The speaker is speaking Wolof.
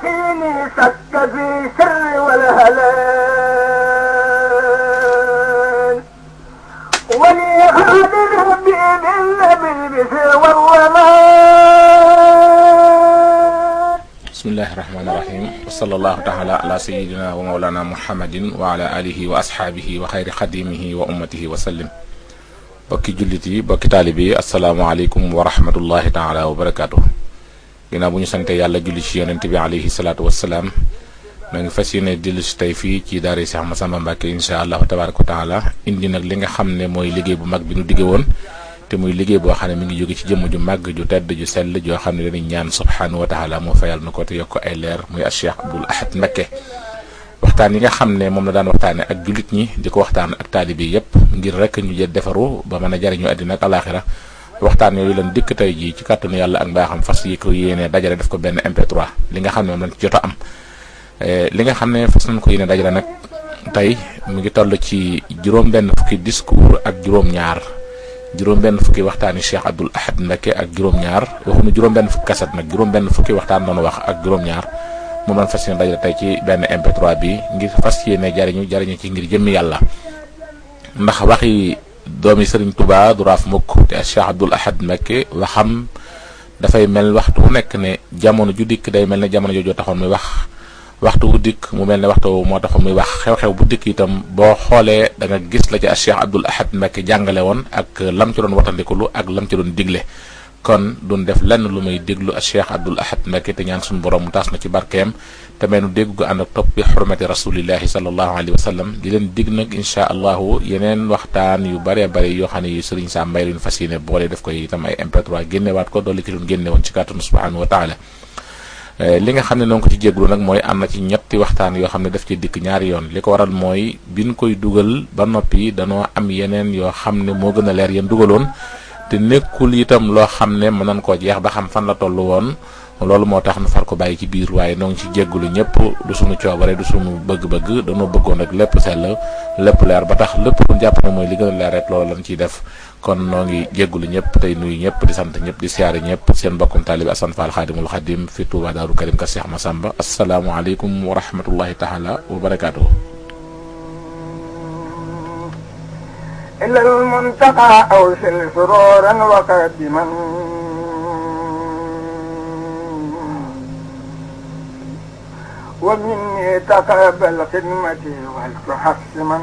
يقيني شك في سر والهلال ولي هذا ربي بالبسر والرمان. بسم الله الرحمن الرحيم وصلى الله تعالى على سيدنا ومولانا محمد وعلى آله وأصحابه وخير خديمه وأمته وسلم. bokki jullit yi bokki taalibe yi asalaamaaleykum wa rahmatullahi taala wa barakaatu. ginnaaw bu ñu sante yàlla julli ci yonent bi alayhi salaatu wassalaam maa ngi fas yéene dellu si tey fii ci daara Cheikh Massamba Mbacke incha allahu tabaraka wa taala indi nag li nga xam ne mooy liggéey bu mag bi nu digge woon te muy liggéey boo xam ne mi ngi jóge ci jëmm ju màgg ju tedd ju sell joo xam ne dañuy ñaan subhanahu wa taala moo fayal na ko te yokk ay leer muy Cheikh Abdoul Ahad Mbacké. waxtaan yi nga xam ne moom la daan waxtaane ak jullit ñi di ko waxtaan ak taalibe yépp ngir rek ñu jël defaru ba mën a jariñu àddina ak alaaxira waxtaan yooyu lan dikk tey jii ci kàttanu yàlla ak mbaaxam fas yi ko yéene dajale def ko benn MP3 li nga xam ne moom lañ ci jot a am li nga xam ne fas nañ ko yéene dajale nag tey mu ngi toll ci juróom-benn fukki discours ak juróom-ñaar juróom-benn fukki waxtaani Cheikh Abdoul Ahad Mbacké ak juróom-ñaar waxuñu juróom-benn fukki kaset nag juróom-benn fukki waxtaan doon wax ak juróom-ñaar moom lañ fas yéene dajale tey ci benn MP3 bi ngir fas yéene jariñu ci ngir jëmmi yàlla ndax waxi doomi Sëriñ Tuubaa du raaf mukk te Cheikh Abdoul Ahad Mbacké waxam dafay mel waxtu wu nekk ne jamono ju dikk day mel ne jamono joojoo taxoon muy wax waxtu wu dikk mu mel ne waxtu moo taxoon muy wax xew-xew bu dikk itam boo xoolee da nga gis la ci Cheikh Abdoul Ahad Mbacké jàngale woon ak lam ci doon watandikulu ak lam ci doon digle kon duñ def lenn lu may déglu Cheikh Abdoul Ahad Mbacké te ñaan suñu borom mu taas na ci barkeem te meenu dégg gu ànd ak topp bi xurmati rasulillahi sallallahu alayhi wa sallam di leen dig nag incha allahu yeneen waxtaan yu bëree bëri yoo xam ne yu Sëriñ Sam Mbaye luñ fas yéene boole def koy itam ay MP3 génnewaat ko dolli ci doon génne woon ci kàttanu subhanahu wa taala li nga xam ne noonu ko ci jégglu nag mooy am na ci ñetti waxtaan yoo xam ne daf ci dikk ñaari yoon li ko waral mooy biñ koy dugal ba noppi danoo am yeneen yoo xam ne moo gën a leer yéen dugaloon te nekkul itam loo xam ne mën nañ koo jeex ba xam fan la toll woon loolu moo tax nu far ko bàyyi ci biir waaye noo ngi ci jéggulu ñëpp du suñu coobare du suñu bëgg-bëgg dañoo bëggoon rek lépp sell lépp leer ba tax lépp lu jàpp na mooy li gën a leer rek loolu lañ ciy def kon noo ngi jéggulu ñëpp tey nuyu ñëpp di sant ñëpp di siyaare ñëpp seen mbokkum taalibi Assane Fall Xaadimul Xaadim fi Touba Daaru Karim ka Cheikh Massamba asalaamualeykum wa rahmatullahi taala wa barakaatuhu. إلا المنتقى أوصل سرورا وقدما ومني تقبل خدمتي والتحسما